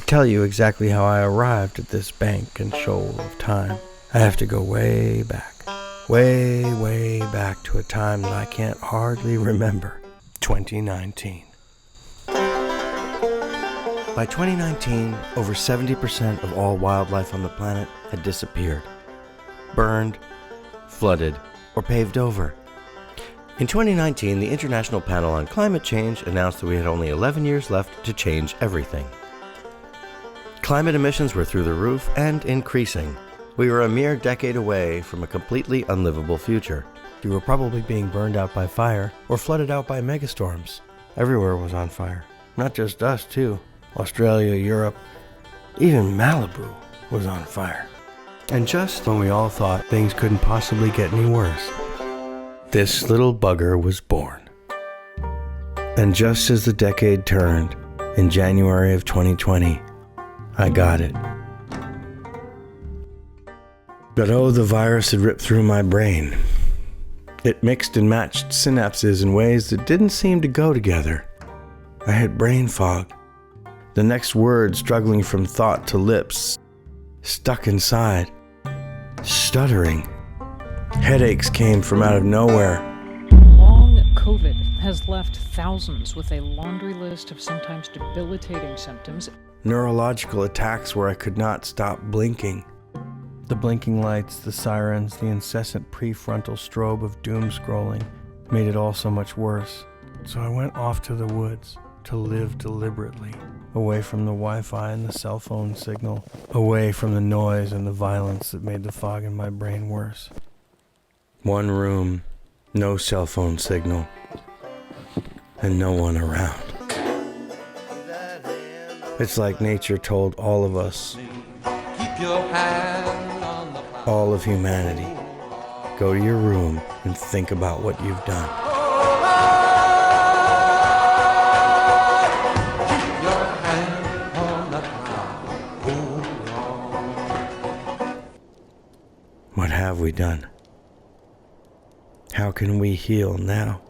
can't tell you exactly how I arrived at this bank and shoal of time. I have to go way back. Way, way back to a time that I can't hardly remember. 2019. By 2019, over 70% of all wildlife on the planet had disappeared. Burned, flooded, or paved over. In 2019, the International Panel on Climate Change announced that we had only 11 years left to change everything. Climate emissions were through the roof and increasing. We were a mere decade away from a completely unlivable future. We were probably being burned out by fire or flooded out by megastorms. Everywhere was on fire. Not just us, too. Australia, Europe, even Malibu was on fire. And just when we all thought things couldn't possibly get any worse, this little bugger was born. And just as the decade turned, in January of 2020, I got it. But oh, the virus had ripped through my brain. It mixed and matched synapses in ways that didn't seem to go together. I had brain fog. The next word struggling from thought to lips, stuck inside, stuttering. Headaches came from out of nowhere. Long COVID has left thousands with a laundry list of sometimes debilitating symptoms. Neurological attacks where I could not stop blinking. The blinking lights, the sirens, the incessant prefrontal strobe of doom scrolling made it all so much worse. So I went off to the woods to live deliberately, away from the Wi-Fi and the cell phone signal, away from the noise and the violence that made the fog in my brain worse. One room, no cell phone signal, and no one around. It's like nature told all of us, all of humanity, go to your room and think about what you've done. What have we done? How can we heal now?